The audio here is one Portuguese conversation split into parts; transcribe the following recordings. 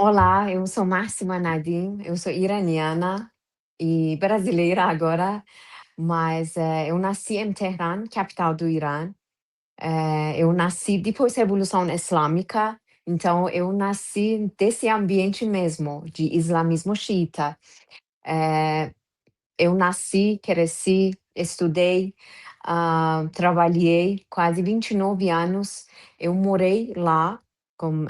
Olá, eu sou Máxima Nadim, eu sou iraniana e brasileira agora, mas eu nasci em Teherã, capital do Irã. Eu nasci depois da Revolução Islâmica, então eu nasci desse ambiente mesmo, de islamismo xiita. Eh, eu nasci, cresci, estudei, trabalhei quase 29 anos. Eu morei lá com,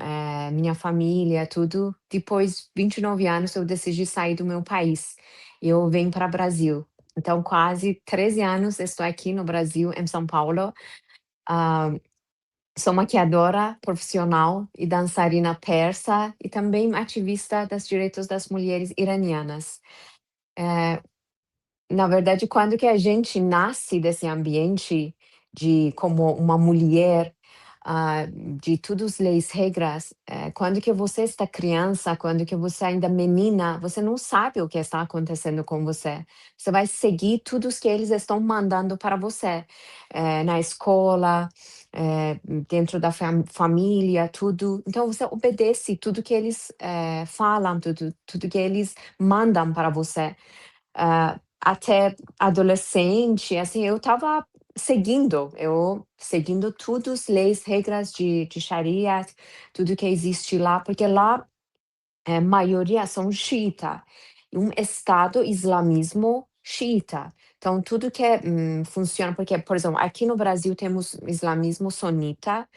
minha família, tudo. Depois, 29 anos, eu decidi sair do meu país. Eu vim para o Brasil. Então, quase 13 anos estou aqui no Brasil, em São Paulo. Ah, sou maquiadora profissional e dançarina persa e também ativista dos direitos das mulheres iranianas. Eh, na verdade, quando que a gente nasce desse ambiente de como uma mulher, de todas as leis, regras, quando que você está criança, quando que você ainda é menina, você não sabe o que está acontecendo com você. Você vai seguir tudo os que eles estão mandando para você, na escola, eh, dentro da família, tudo. Então você obedece tudo que eles, falam, tudo que eles mandam para você. Até adolescente, assim, eu seguindo tudo as leis, regras de Sharia, tudo que existe lá, porque lá, maioria são xiita, um estado islamismo xiita. Então tudo que funciona porque, por exemplo, aqui no Brasil temos islamismo sunita,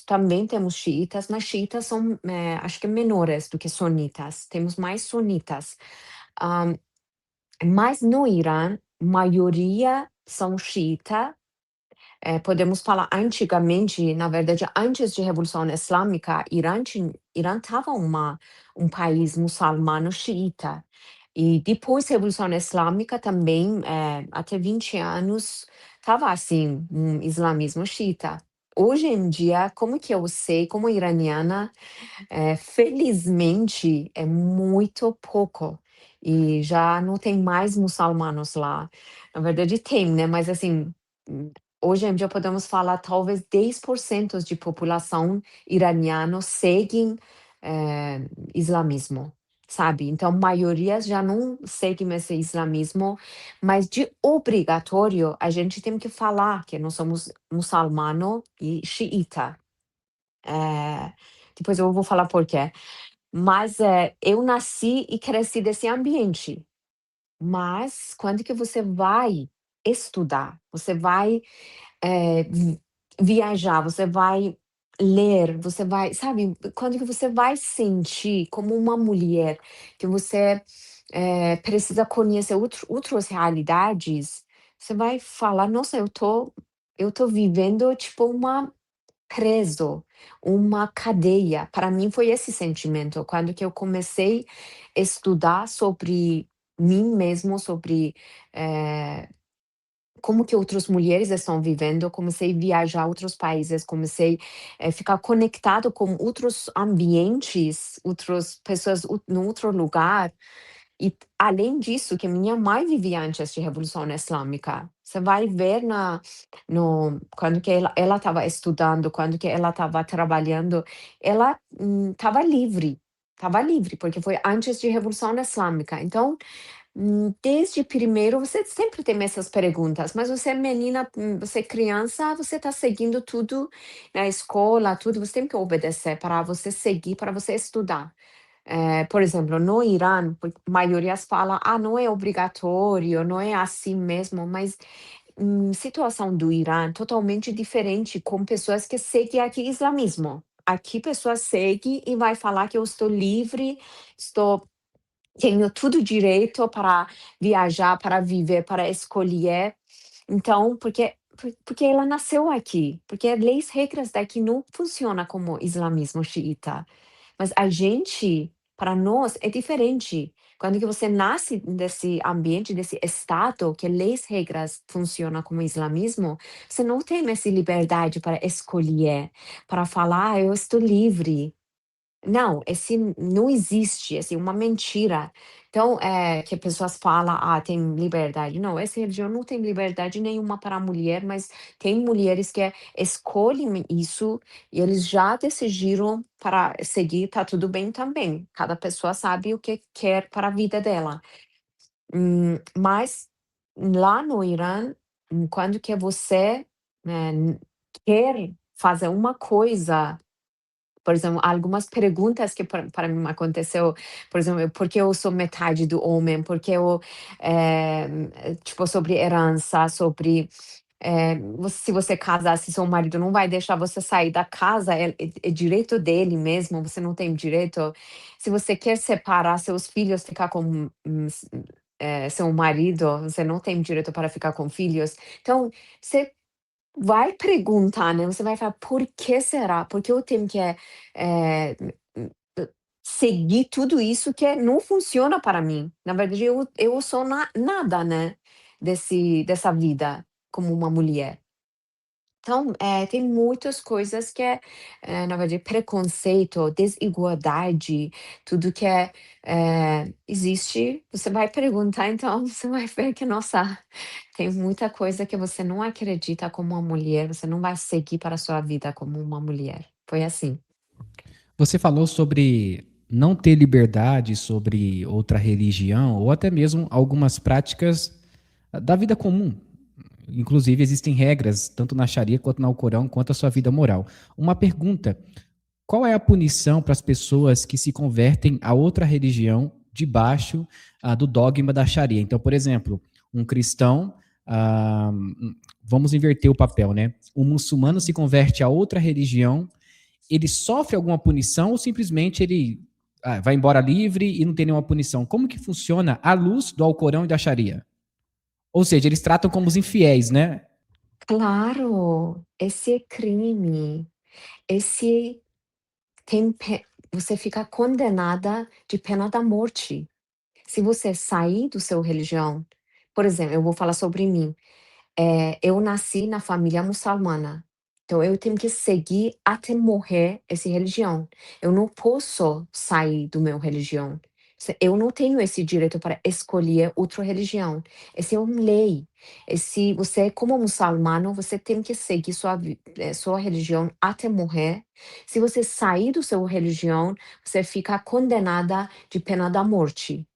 também temos xiitas, mas xiitas são, acho que menores do que sunitas, temos mais sunitas. Hã, mas no Irã, maioria são xiita. Podemos falar antigamente, na verdade, antes de Revolução Islâmica, Irã estava um país muçulmano xiita. E depois da Revolução Islâmica também, até 20 anos, estava assim, um islamismo xiita. Hoje em dia, como que eu sei, como iraniana, felizmente, é muito pouco, e já não tem mais muçulmanos lá. Na verdade tem, né, mas assim, hum, hoje em dia podemos falar talvez 10% de população iraniana seguem, islamismo, sabe. Então maioria já não seguem esse islamismo, mas de obrigatório a gente tem que falar que nós somos muçulmano e xiita. Eh, depois eu vou falar por quê. Mas, eu nasci e cresci desse ambiente, mas quando que você vai estudar, você vai, viajar, você vai ler, você vai sabe, quando que você vai sentir como uma mulher, que você, precisa conhecer outras realidades, você vai falar: "Nossa, eu tô vivendo tipo uma preso, uma cadeia". Para mim foi esse sentimento, quando que eu comecei a estudar sobre mim mesmo, sobre, eh, como que outras mulheres estão vivendo, eu comecei a viajar a outros países, comecei a ficar conectado com outros ambientes, outras pessoas, num outro lugar. E além disso, que minha mãe vivia antes de Revolução Islâmica. Você vai ver na no quando que ela estava estudando, quando que ela estava trabalhando, ela, estava livre, porque foi antes de Revolução Islâmica. Então, desde primeiro você sempre tem essas perguntas, mas você é menina, você é criança, você está seguindo tudo na escola, tudo, você tem que obedecer para você seguir, para você estudar. Por exemplo, no Irã, maioria fala: "Ah, não é obrigatório, não é assim mesmo", mas, situação do Irã totalmente diferente com pessoas que seguem aqui islamismo. Aqui pessoas seguem e vai falar que eu estou livre, estou tenho tudo direito para viajar, para viver, para escolher. Então, porque ela nasceu aqui, porque as leis, regras daqui não funciona como islamismo xiita. Mas a gente, para nós, é diferente. Quando que você nasce desse ambiente, desse estado que leis, regras funcionam como islamismo, você não tem essa liberdade para escolher, para falar: "Ah, eu estou livre". Não, esse não existe, assim, uma mentira. Então, que as pessoas falam: "Ah, tem liberdade". Não, essa religião não tem liberdade nenhuma para a mulher, mas tem mulheres que escolhem isso e eles já decidiram para seguir, tá tudo bem também. Cada pessoa sabe o que quer para a vida dela. Mas lá no Irã, quando que você, quer fazer uma coisa, por exemplo, algumas perguntas que para mim aconteceu, por exemplo, por que eu sou metade do homem, porque eu, tipo, sobre herança, sobre, se você casar, se seu marido não vai deixar você sair da casa, é direito dele mesmo, você não tem direito. Se você quer separar seus filhos, ficar com, seu marido, você não tem direito para ficar com filhos. Então, você vai perguntar, né, você vai falar: "Por que será? Por que eu tenho que, seguir tudo isso que não funciona para mim?". Na verdade, eu sou nada, né, dessa vida como uma mulher. Então, tem muitas coisas que na verdade, preconceito, desigualdade, tudo que existe, você vai perguntar, então você vai ver que, nossa, tem muita coisa que você não acredita como uma mulher, você não vai seguir para a sua vida como uma mulher. Foi assim. Você falou sobre não ter liberdade sobre outra religião ou até mesmo algumas práticas da vida comum. Inclusive, existem regras, tanto na Sharia quanto no Alcorão, quanto a sua vida moral. Uma pergunta: qual é a punição para as pessoas que se convertem a outra religião debaixo do dogma da Sharia? Então, por exemplo, um cristão, ah, vamos inverter o papel, né? Um muçulmano se converte a outra religião, ele sofre alguma punição ou simplesmente ele vai embora livre e não tem nenhuma punição? Como que funciona à luz do Alcorão e da Sharia? Ou seja, eles tratam como os infiéis, né? Claro, esse é crime. Esse tem você fica condenada de pena da morte. Se você sair do seu religião, por exemplo, eu vou falar sobre mim. Eu nasci na família muçulmana, então eu tenho que seguir até morrer essa religião. Eu não posso sair do meu religião. Eu não tenho esse direito para escolher outra religião. Essa é uma lei. Você, como muçulmano, você tem que seguir sua religião até morrer. Se você sair do seu religião, você fica condenada de pena da morte.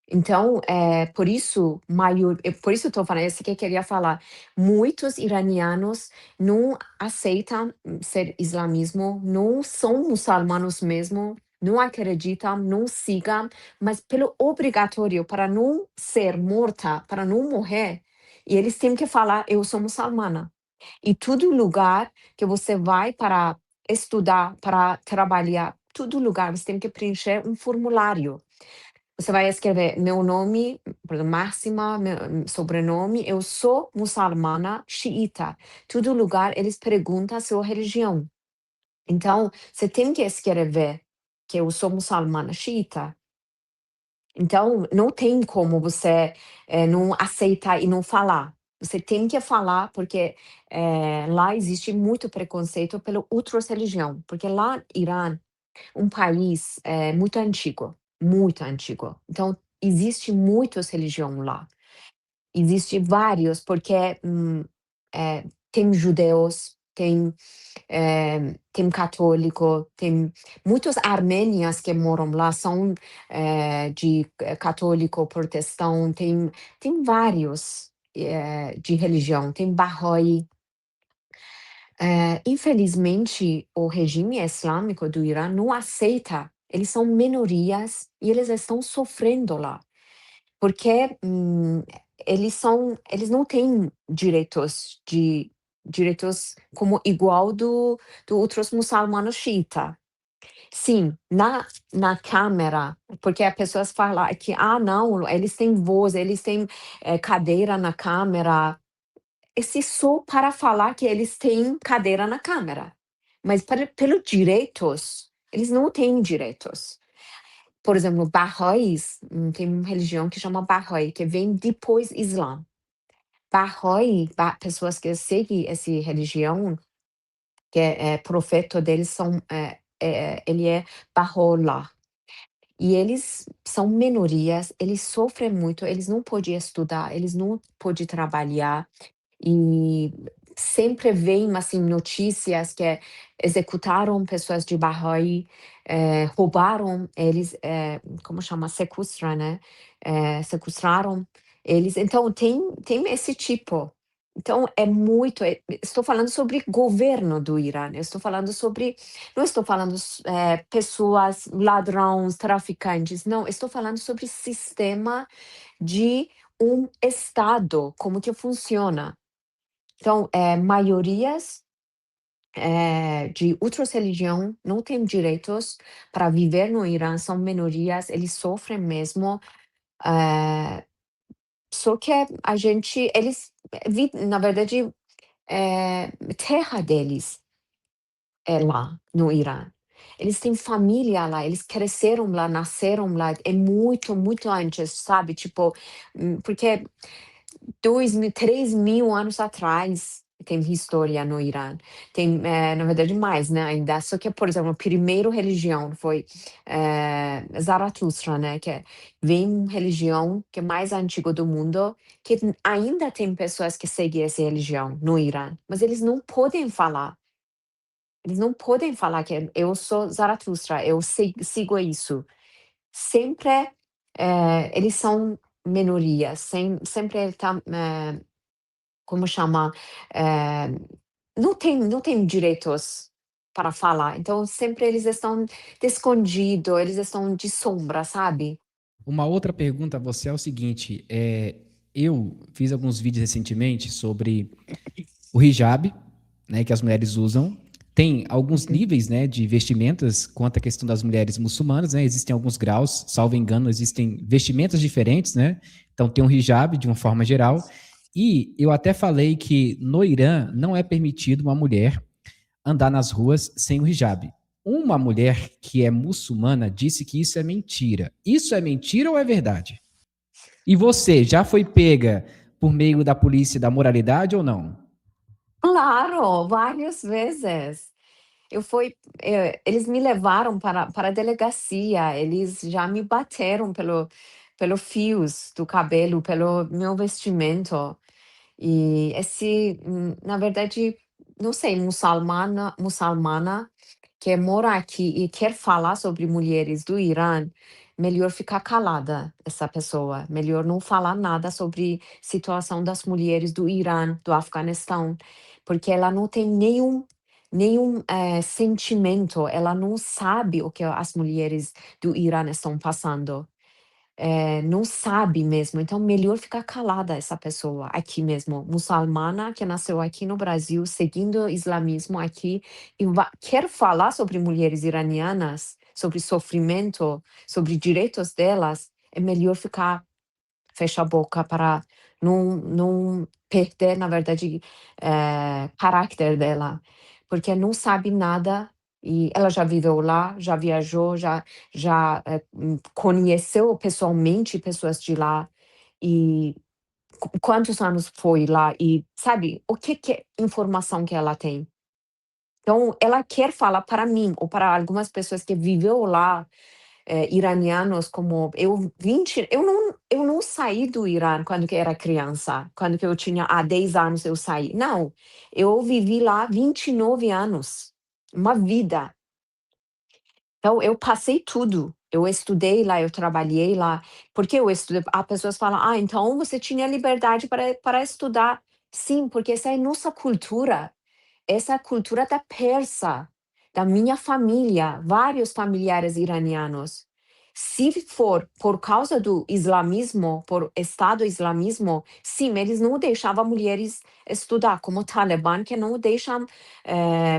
Então, por isso eu estou falando, isso que eu queria falar. Muitos iranianos não aceitam ser islamismo, não são muçulmanos mesmo, não acreditam, não sigam, mas pelo obrigatório, para não ser morta, para não morrer, e eles têm que falar: "Eu sou muçulmana". E todo lugar que você vai para estudar, para trabalhar, todo lugar você tem que preencher um formulário. Você vai escrever meu nome, por exemplo, Máxima, meu sobrenome, eu sou muçulmana xiita. Todo lugar eles perguntam a sua religião. Então, você tem que escrever que eu sou muçulmana xiita. Então, não tem como você, não aceitar e não falar. Você tem que falar, porque, lá existe muito preconceito pela outras religião, porque lá Irã um país, muito antigo, muito antigo. Então, existe muitas religião lá. Existe vários, porque, tem judeus, tem católico, tem muitos armênios que moram lá, são, de católico, protestante, tem vários, de religião, tem Bahá'í. Infelizmente, o regime islâmico do Irã não aceita, eles são minorias e eles estão sofrendo lá, porque, eles não têm direitos como igual do outros muçulmanos xiita. Sim, na câmara, porque as pessoas falam que: "Ah, não, eles têm voz, eles têm, cadeira na câmara". Esse só para falar que eles têm cadeira na Câmara, mas pelo direitos, eles não têm direitos. Por exemplo, Bahá'ís, tem uma religião que chama Bahá'í, que vem depois Islã. Bahá'í, pessoas que seguem essa religião, que profeta deles são, ele é Bahá'u'lláh. E eles são minorias, eles sofrem muito, eles não podem estudar, eles não podem trabalhar. E sempre vem, assim, notícias que executaram pessoas de Bahá'í, roubaram eles, como chama? Sequestrar, né, sequestraram eles. Então tem esse tipo. Então é muito, estou falando sobre governo do Irã, eu estou falando sobre, não estou falando pessoas, ladrões, traficantes, não, estou falando sobre sistema de um estado, como que funciona. Então, maiorias, de outras religião não têm direitos para viver no Irã, são minorias, eles sofrem mesmo, eh, só que a gente eles na verdade, terra deles é lá no Irã. Eles têm família lá, eles cresceram lá, nasceram lá, é muito, muito antes, sabe, tipo, porque 2.000, 3.000 anos atrás tem história no Irã. Tem, na verdade, mais, né, ainda. Só que, por exemplo, a primeira religião foi Zaratustra, né, vem religião que é mais antiga do mundo, que ainda tem pessoas que seguem essa religião no Irã, mas eles não podem falar. Eles não podem falar que eu sou Zaratustra, eu sigo isso. Sempre, eles são minorias, sempre tá, como chama? Eh, não tem direitos para falar, então sempre eles estão escondido, eles estão de sombra, sabe? Uma outra pergunta a você é o seguinte: eu fiz alguns vídeos recentemente sobre o hijab, né, que as mulheres usam. Tem alguns Uhum, níveis, né, de vestimentas quanto à questão das mulheres muçulmanas, né? Existem alguns graus, salvo engano, existem vestimentas diferentes, né? Então tem um hijab de uma forma geral. E eu até falei que no Irã não é permitido uma mulher andar nas ruas sem o hijab. Uma mulher que é muçulmana disse que isso é mentira. Isso é mentira ou é verdade? E você já foi pega por meio da polícia da moralidade ou não? claro, várias vezes. Eles me levaram para a delegacia, eles já me bateram pelo fios do cabelo, pelo meu vestimento. E na verdade, não sei, muçulmana que mora aqui e quer falar sobre mulheres do Irã, melhor ficar calada essa pessoa, melhor não falar nada sobre situação das mulheres do Irã, do Afeganistão, porque ela não tem nenhum sentimento, ela não sabe o que as mulheres do Irã estão passando. Não sabe mesmo, então melhor ficar calada essa pessoa aqui mesmo, muçulmana que nasceu aqui no Brasil, seguindo o islamismo aqui, e quer falar sobre mulheres iranianas, sobre sofrimento, sobre direitos delas, é melhor ficar fecha a boca para não perder, na verdade, caráter dela, porque não sabe nada e ela já viveu lá, já viajou, já conheceu pessoalmente pessoas de lá e quantos anos foi lá e sabe o que é informação que ela tem. Então, ela quer falar para mim ou para algumas pessoas que viveu lá, iranianos como eu não saí do Irã quando que era criança, quando que eu tinha 10 anos eu saí. Não, eu vivi lá 29 anos, uma vida. Então eu passei tudo. Eu estudei lá, eu trabalhei lá. Porque eu estudei, as pessoas falam: "Ah, então você tinha liberdade para estudar". Sim, porque essa é nossa cultura. Essa é a cultura da persa, da minha família, vários familiares iranianos. Se for por causa do islamismo, por Estado islamismo, sim, eles não deixavam mulheres estudar, como o Talibã, que não deixam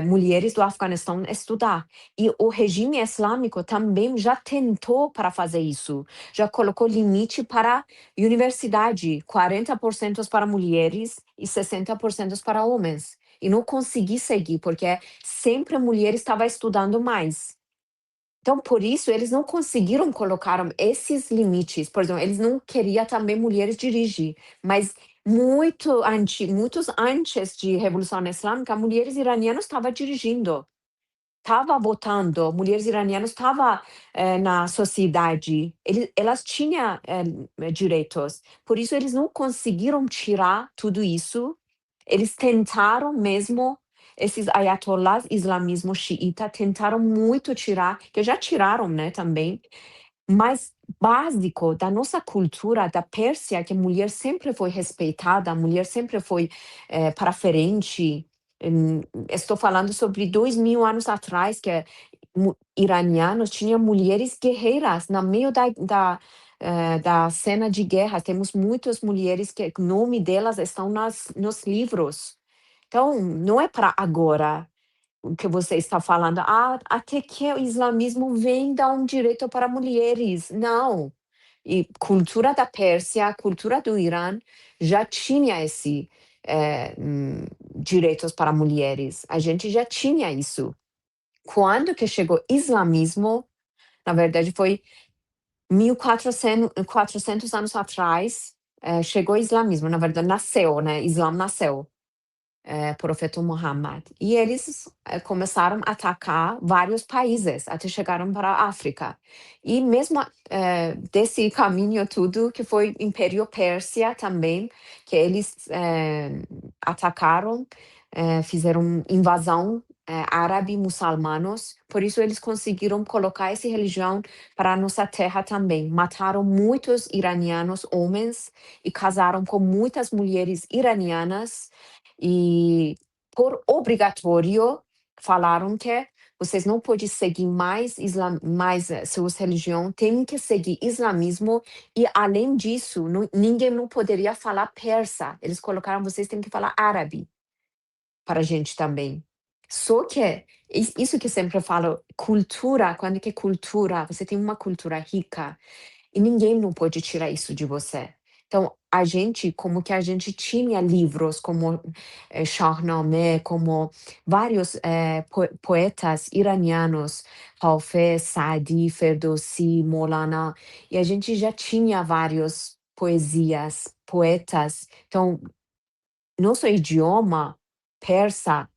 mulheres do Afeganistão estudar. E o regime islâmico também já tentou para fazer isso, já colocou limite para universidade, 40% para mulheres e 60% para homens e não consegui seguir, porque sempre a mulher estava estudando mais. Então, por isso, eles não conseguiram colocar esses limites. Por exemplo, eles não queriam também mulheres dirigir, mas muitos antes de Revolução Islâmica, mulheres iranianas estavam dirigindo. estava votando, mulheres iranianas estavam na sociedade, elas tinham direitos. Por isso, eles não conseguiram tirar tudo isso. Eles tentaram mesmo, esses ayatollahs islamismo xiita, tentaram muito tirar, que já tiraram, né, também, mas básico da nossa cultura da Pérsia, que a mulher sempre foi respeitada, a mulher sempre foi para frente. Estou falando sobre 2000 anos atrás, que iranianos tinham mulheres guerreiras no meio da cena de guerra. Temos muitas mulheres que o nome delas estão nos livros. Então, não é para agora o que você está falando, até que o islamismo vem dar um direito para mulheres. Não. E cultura da Pérsia, cultura do Irã, já tinha esse direitos para mulheres. A gente já tinha isso. Quando que chegou islamismo, na verdade foi 1400 anos atrás, chegou o islamismo, na verdade nasceu, né? Islã nasceu. Profeta Muhammad. E eles começaram a atacar vários países, até chegaram para a África. E mesmo desse caminho tudo, que foi Império Pérsia também, que eles atacaram, fizeram invasão árabe muçulmanos, por isso eles conseguiram colocar essa religião para a nossa terra também. Mataram muitos iranianos homens e casaram com muitas mulheres iranianas e por obrigatório falaram que vocês não podem seguir mais suas religiões, têm que seguir islamismo e além disso, ninguém não poderia falar persa. Eles colocaram vocês têm que falar árabe para a gente também. Só que isso que sempre falo, cultura, quando que cultura, você tem uma cultura rica, e ninguém não pode tirar isso de você. Então, a gente, como que a gente tinha livros como Shahnameh, como vários poetas iranianos, Hafez, Saadi, Ferdowsi, Molana, e a gente já tinha várias poesias, poetas. Então, nosso idioma persa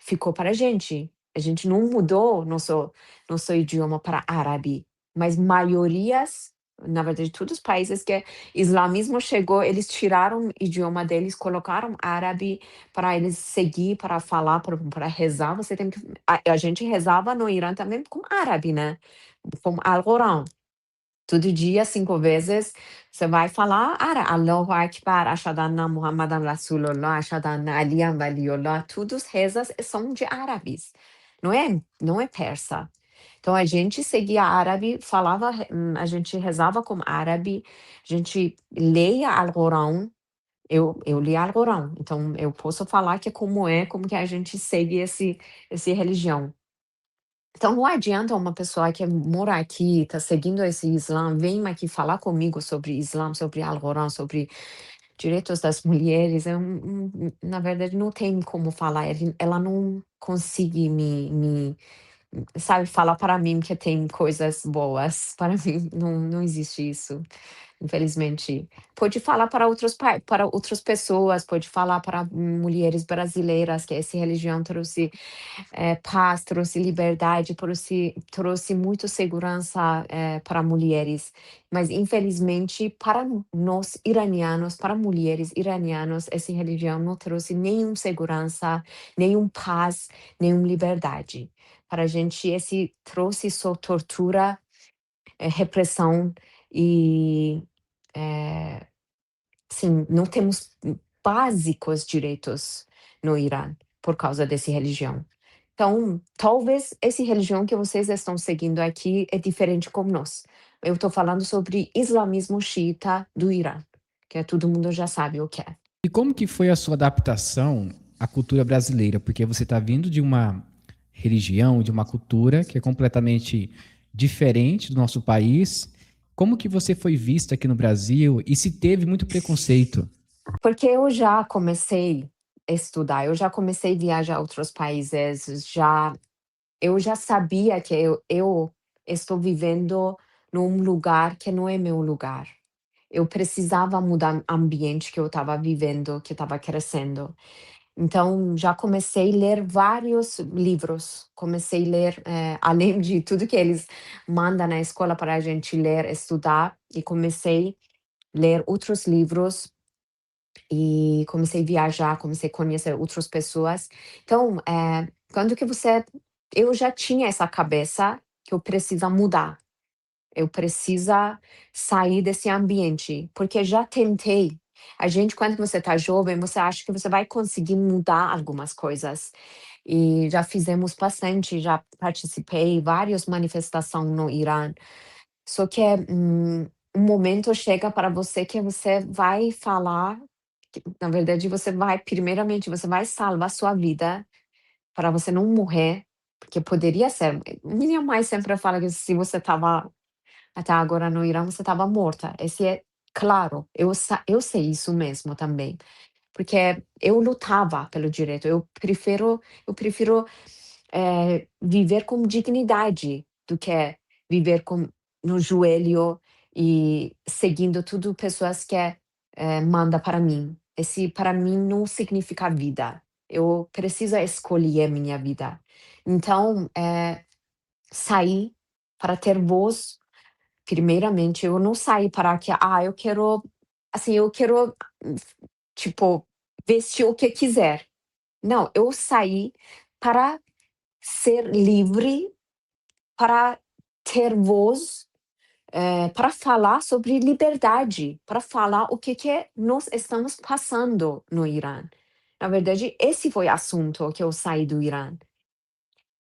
ficou para a gente. A gente não mudou nosso idioma para árabe, mas maiorias, na verdade, todos os países que islamismo chegou, eles tiraram o idioma deles, colocaram árabe para eles seguir, para falar, para rezar. Você tem que, a gente rezava no Irã também com árabe, né? Com Alcorão. Todo dia, 5 vezes, você vai falar Allahu Akbar, Ashhadu anna Muhammadan Rasulullah, Ashhadu anna Aliyan Waliullah, todos rezas são de árabes, não é persa. Então a gente seguia árabe, falava, a gente rezava com árabe, a gente leia Alcorão, eu li Alcorão, então eu posso falar que como que a gente segue esse religião. Então não adianta uma pessoa que mora aqui, está seguindo esse Islã, vem aqui falar comigo sobre Islã, sobre Alcorão, sobre direitos das mulheres. Na verdade, não tem como falar. Ela não consegue sabe, falar para mim que tem coisas boas. Para mim, não existe isso, infelizmente. Pode falar para para outras pessoas, pode falar para mulheres brasileiras que essa religião trouxe paz, trouxe liberdade, trouxe muito segurança para mulheres. Mas, infelizmente, para nós iranianos, para mulheres iranianas, essa religião não trouxe nenhuma segurança, nenhum paz, nenhuma liberdade. Para a gente, esse trouxe só tortura, repressão e, eh, sim, não temos básicos direitos no Irã por causa dessa religião. Então, talvez essa religião que vocês estão seguindo aqui é diferente como nós. Eu estou falando sobre islamismo xiita do Irã, que todo mundo já sabe o que é. E como que foi a sua adaptação à cultura brasileira? Porque você está vindo de uma religião, de uma cultura que é completamente diferente do nosso país. Como que você foi vista aqui no Brasil e se teve muito preconceito? Porque eu já comecei a estudar, eu já comecei a viajar a outros países, eu já sabia que eu estou vivendo num lugar que não é meu lugar. Eu precisava mudar o ambiente que eu estava vivendo, que estava crescendo. Então, já comecei a ler vários livros. Comecei a ler, além de tudo que eles mandam na escola para a gente ler, estudar, e comecei a ler outros livros e comecei a viajar, comecei a conhecer outras pessoas. Então, quando que você eu já tinha essa cabeça que eu preciso mudar. Eu precisa sair desse ambiente, porque já tentei. A gente, quando você está jovem, você acha que você vai conseguir mudar algumas coisas. E já fizemos bastante, já participei várias manifestações no Irã. Só que um momento chega para você que você vai falar, na verdade, você vai, primeiramente, você vai salvar sua vida para você não morrer, porque poderia ser. Minha mãe sempre fala que se você estava até agora no Irã você estava morta. Esse é claro, eu sei isso mesmo também, porque eu lutava pelo direito, eu prefiro, viver com dignidade do que viver com no joelho e seguindo tudo pessoas que, manda para mim. Esse para mim não significa vida. Eu preciso escolher minha vida. Então, sair para ter voz. Primeiramente, eu não saí para que, eu quero, assim, eu quero, tipo, vestir o que quiser. Não, eu saí para ser livre, para ter voz, para falar sobre liberdade, para falar o que nós estamos passando no Irã. Na verdade, esse foi o assunto que eu saí do Irã.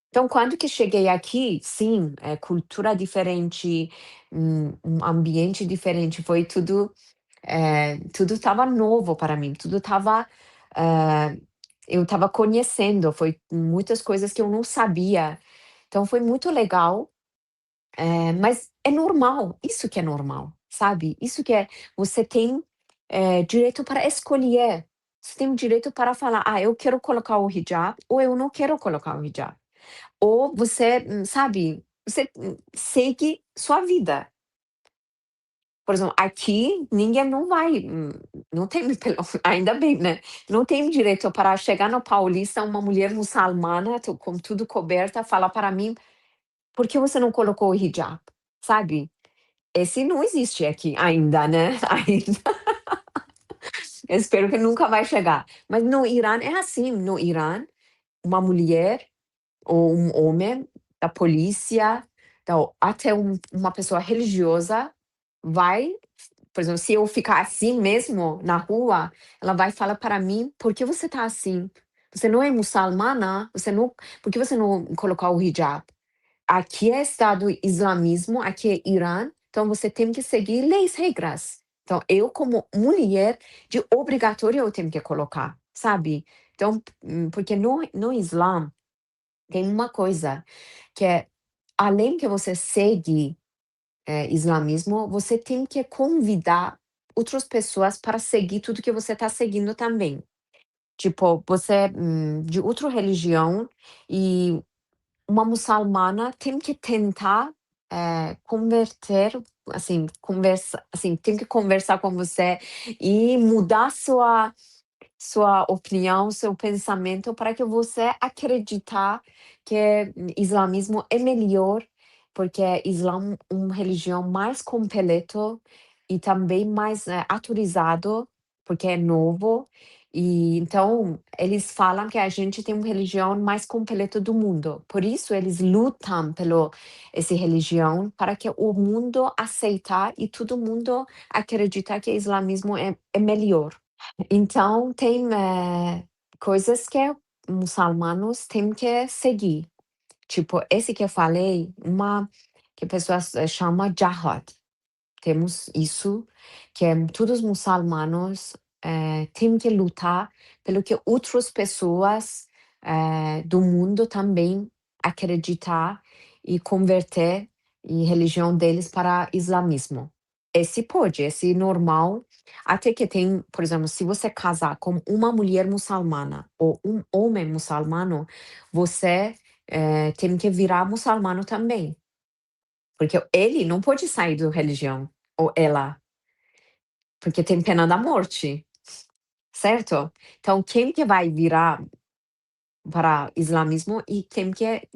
Então, quando que cheguei aqui, sim, cultura diferente, um ambiente diferente, foi tudo, tudo estava novo para mim, tudo estava, eu estava conhecendo, foi muitas coisas que eu não sabia. Então foi muito legal, mas é normal, isso que é normal, sabe? Isso que é, você tem, direito para escolher, você tem o direito para falar: eu quero colocar o hijab ou eu não quero colocar o hijab. Ou você, sabe, você, segue sua vida. Por exemplo, aqui ninguém não vai, não tem pelo ainda bem, né, não tem direito para chegar no Paulista uma mulher muçulmana, com tudo coberta, falar para mim: "Por que você não colocou o hijab?", sabe. Esse não existe aqui ainda, né, ainda. Eu espero que nunca vai chegar. Mas no Irã é assim, no Irã, uma mulher ou um homem da polícia, então, até uma pessoa religiosa vai, por exemplo, se eu ficar assim mesmo na rua, ela vai falar para mim: "Por que você tá assim? Você não é muçulmana? Você não por que você não colocar o hijab?". Aqui é Estado Islamismo, aqui é Irã, então você tem que seguir leis, regras. Então eu como mulher, de obrigatório eu tenho que colocar, sabe. Então, porque no Islã tem uma coisa que é, além que você segue, islamismo, você tem que convidar outras pessoas para seguir tudo que você está seguindo também. Tipo, você, de outra religião e uma muçulmana tem que tentar, converter, assim, assim, tem que conversar com você e mudar sua opinião, seu pensamento, para que você acreditar que islamismo é melhor, porque Islã é uma religião mais completo e também mais, atualizado, porque é novo, e então eles falam que a gente tem uma religião mais completa do mundo. Por isso eles lutam pelo essa religião, para que o mundo aceitar e todo mundo acreditar que o islamismo é melhor. Então tem, coisas que muçulmanos têm que seguir. Tipo, esse que eu falei, uma que a pessoa chama Jihad. Temos isso, que é todos os muçulmanos, têm que lutar pelo que outras pessoas, do mundo também acreditar e converter em religião deles para islamismo. Esse pode, esse normal, até que tem, por exemplo, se você casar com uma mulher muçulmana ou um homem muçulmano, você, tem que virar muçulmano também. Porque ele não pode sair da religião, ou ela, porque tem pena da morte. certo? Então, quem que vai virar para islamismo e quer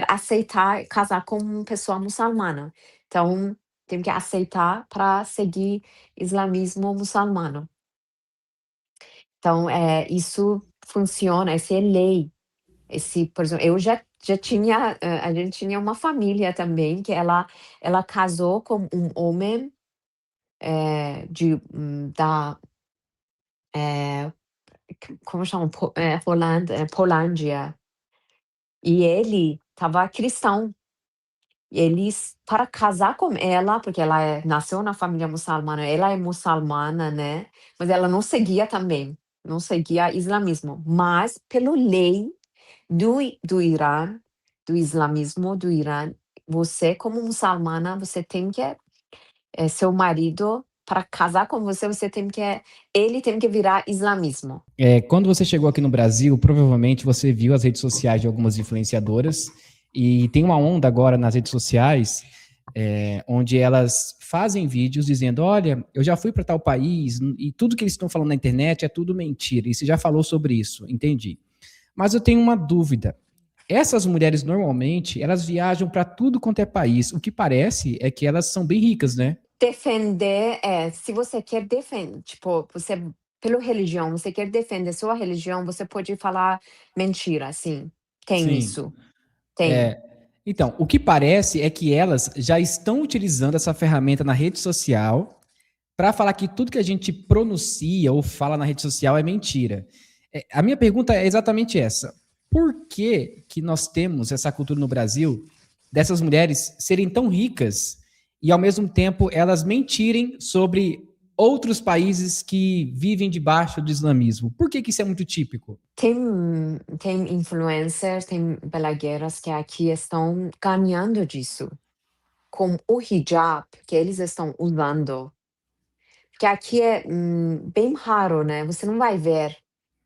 aceitar casar com uma pessoa muçulmana. Então, tem que aceitar para seguir islamismo muçulmano. Então, isso funciona, essa é lei. Por exemplo, eu já tinha, a gente tinha uma família também que ela casou com um homem, da, eh, como chama? Polândia. E ele estava cristão. Eles para casar com ela, porque ela nasceu na família muçulmana, ela é muçulmana, né, mas ela não seguia também, não seguia islamismo, mas pela lei do Irã, do islamismo do Irã, você como muçulmana, você tem que, seu marido para casar com você, você tem que ele tem que virar islamismo. Quando você chegou aqui no Brasil, provavelmente você viu as redes sociais de algumas influenciadoras e tem uma onda agora nas redes sociais onde elas fazem vídeos dizendo: olha, eu já fui para tal país e tudo que eles estão falando na internet é tudo mentira. E você já falou sobre isso, entendi. Mas eu tenho uma dúvida. Essas mulheres normalmente elas viajam para tudo quanto é país. O que parece é que elas são bem ricas, né? Defender, se você quer defender, tipo, você pela religião, você quer defender sua religião, você pode falar mentira, sim, tem Sim. isso, tem. Então, o que parece é que elas já estão utilizando essa ferramenta na rede social para falar que tudo que a gente pronuncia ou fala na rede social é mentira. A minha pergunta é exatamente essa: por que que nós temos essa cultura no Brasil dessas mulheres serem tão ricas e ao mesmo tempo elas mentirem sobre outros países que vivem debaixo do islamismo? Por que que isso é muito típico? Tem influencers, tem blogueiras que aqui estão ganhando disso, com o hijab que eles estão usando, porque aqui é, bem raro, né, você não vai ver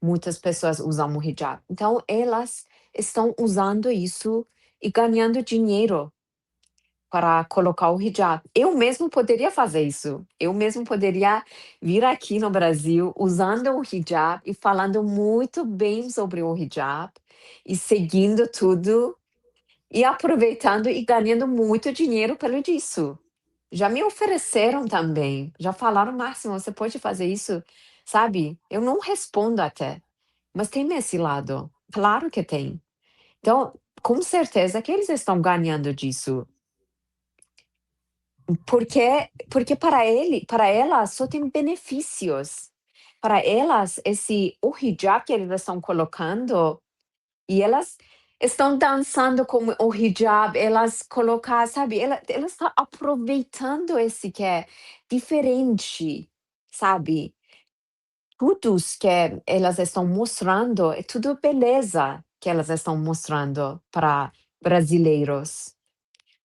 muitas pessoas usando o hijab. Então elas estão usando isso e ganhando dinheiro para colocar o hijab. Eu mesmo poderia fazer isso. Eu mesmo poderia vir aqui no Brasil usando o hijab e falando muito bem sobre o hijab e seguindo tudo e aproveitando e ganhando muito dinheiro pelo disso. Já me ofereceram também, já falaram: "Máximo, você pode fazer isso", sabe? Eu não respondo até, mas tem esse lado. Claro que tem. Então, com certeza que eles estão ganhando disso. Porque para elas só tem benefícios. Para elas, o hijab que eles estão colocando, e elas estão dançando com o hijab, elas colocar, sabe, elas estão aproveitando esse que é diferente, sabe. Tudo que elas estão mostrando, é tudo beleza que elas estão mostrando para brasileiros.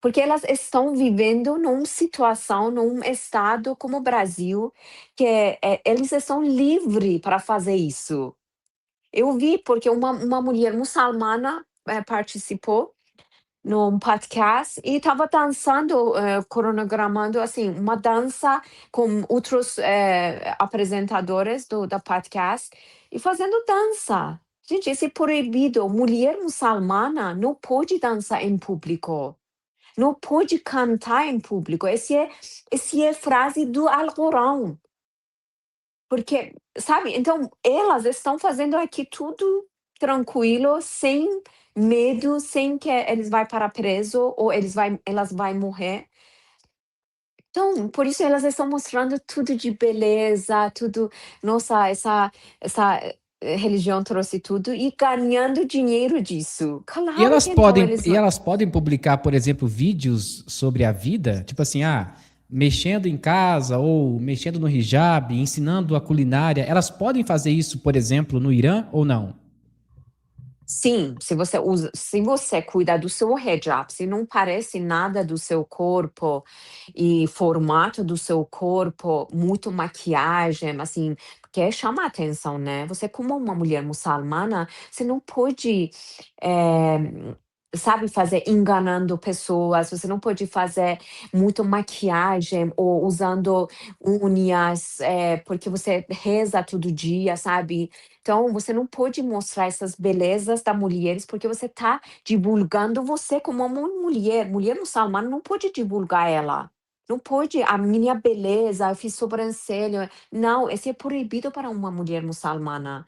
Porque elas estão vivendo numa situação, num estado como o Brasil, que eles estão livre para fazer isso. Eu vi porque uma mulher muçulmana, participou num podcast e estava dançando, coronogramando, assim, uma dança com outros, apresentadores da podcast e fazendo dança. Gente, isso é proibido. Mulher muçulmana não pode dançar em público. Não pode cantar em público. Esse é frase do Alcorão. Porque, sabe, então elas estão fazendo aqui tudo tranquilo, sem medo, sem que eles vai para preso ou elas vai morrer. Então, por isso elas estão mostrando tudo de beleza, tudo, nossa, religião trouxe tudo e ganhando dinheiro disso. Claro que então eles E vão. elas podem publicar, por exemplo, vídeos sobre a vida, tipo assim, mexendo em casa ou mexendo no hijab, ensinando a culinária. Elas podem fazer isso, por exemplo, no Irã ou não? Sim, se você cuida do seu hijab, se não parece nada do seu corpo e formato do seu corpo, muito maquiagem, assim, porque chama atenção, né? Você como uma mulher muçulmana, você não pode, eh, sabe, fazer enganando pessoas, você não pode fazer muito maquiagem ou usando unhas, porque você reza todo dia, sabe. Então você não pode mostrar essas belezas da mulheres, porque você está divulgando você como uma mulher muçulmana não pode divulgar ela. Não pode, a minha beleza, eu fiz sobrancelha, não, esse é proibido para uma mulher muçulmana.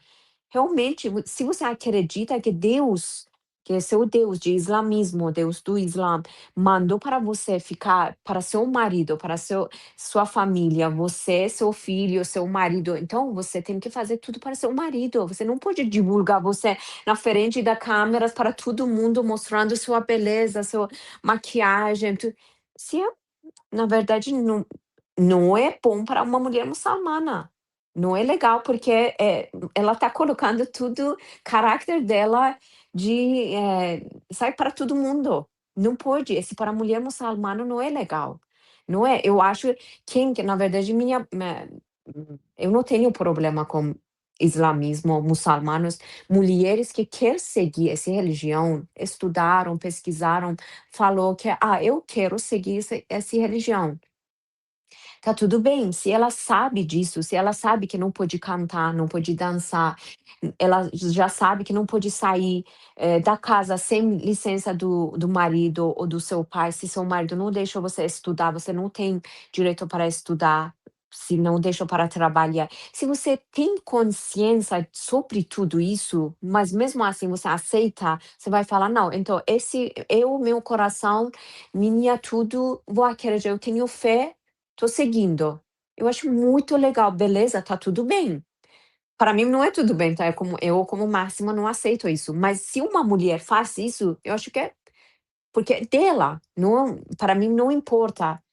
Realmente, se você acredita que Deus, que é seu Deus de islamismo, Deus do Islã, mandou para você ficar para seu marido, para sua família, você, seu filho, seu marido, então você tem que fazer tudo para seu marido. Você não pode divulgar você na frente da câmeras para todo mundo mostrando sua beleza, sua maquiagem. Se na verdade, não é bom para uma mulher muçulmana. Não é legal, porque, ela está colocando tudo caráter dela de, sabe, para todo mundo. Não pode, esse para a mulher muçulmana não é legal. Não é, eu acho que na verdade eu não tenho problema com islamismo, muçulmanos, mulheres que quer seguir essa religião, estudaram, pesquisaram, falou que: "Ah, eu quero seguir essa religião". Tá tudo bem, se ela sabe disso, se ela sabe que não pode cantar, não pode dançar, ela já sabe que não pode sair, da casa sem licença do marido ou do seu pai, se seu marido não deixa você estudar, você não tem direito para estudar, se não deixa para trabalhar. Se você tem consciência sobre tudo isso, mas mesmo assim você aceita, você vai falar: "Não, então esse é o meu coração, minha tudo, vou acreditar, eu tenho fé, tô seguindo". Eu acho muito legal, beleza, tá tudo bem. Para mim não é tudo bem, tá, eu como máxima não aceito isso, mas se uma mulher faz isso, eu acho que é porque é dela, não, para mim não importa.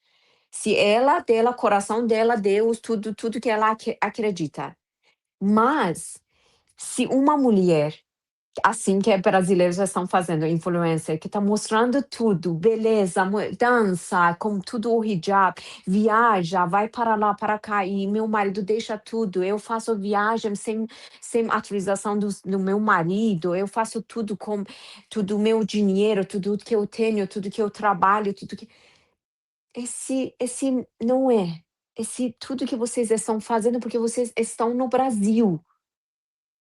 Se ela dela, coração dela, Deus, tudo que ela acredita. Mas, se uma mulher assim que brasileiros já estão fazendo, influencer, que está mostrando tudo, beleza, dança, com tudo o hijab, viaja, vai para lá, para cá, e meu marido deixa tudo, eu faço viagem sem autorização do meu marido, eu faço tudo com tudo meu dinheiro, tudo que eu tenho, tudo que eu trabalho, tudo que... Esse não é. Esse tudo que vocês estão fazendo, porque vocês estão no Brasil.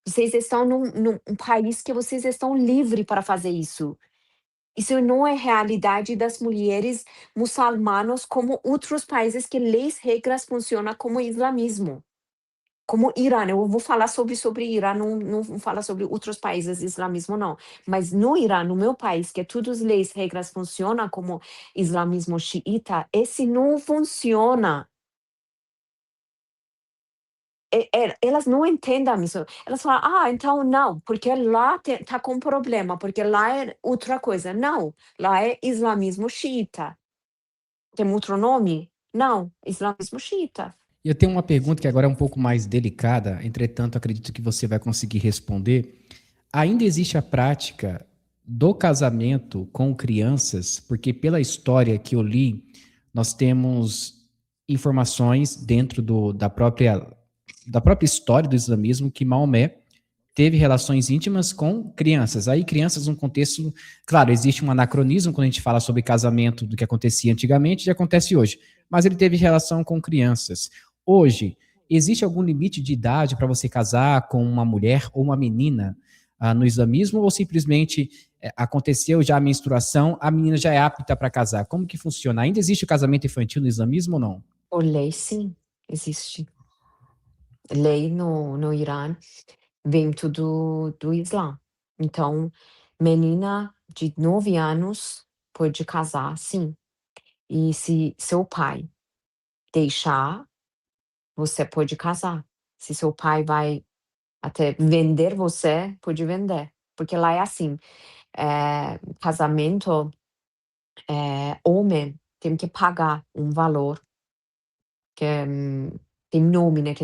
Vocês estão num país que vocês estão livre para fazer isso. Isso não é realidade das mulheres muçulmanas como outros países que leis, regras funcionam como islamismo, como Irã. Eu vou falar sobre Irã, não vou falar sobre outros países islamismo não, mas no Irã, no meu país, que todas as leis, regras funcionam como islamismo xiita, esse não funciona. Elas não entendem isso. Elas falam: "Ah, então não, porque lá tá com problema, porque lá é outra coisa". Não, lá é islamismo xiita. Tem outro nome? Não, islamismo xiita. E eu tenho uma pergunta que agora é um pouco mais delicada, entretanto, acredito que você vai conseguir responder. Ainda existe a prática do casamento com crianças? Porque pela história que eu li, nós temos informações dentro da própria história do islamismo que Maomé teve relações íntimas com crianças. Aí, crianças num contexto. Claro, existe um anacronismo quando a gente fala sobre casamento do que acontecia antigamente e acontece hoje. Mas ele teve relação com crianças. Hoje, existe algum limite de idade para você casar com uma mulher ou uma menina no islamismo? Ou simplesmente aconteceu já a menstruação, a menina já é apta para casar? Como que funciona? Ainda existe o casamento infantil no islamismo ou não? Por lei, sim, existe. Lei no Irã vem tudo do Islã. Então, menina de 9 anos pode casar, sim. E se seu pai deixar, você pode casar. Se seu pai vai até vender você, pode vender. Porque lá é assim, casamento, homem tem que pagar um valor que tem nome, né,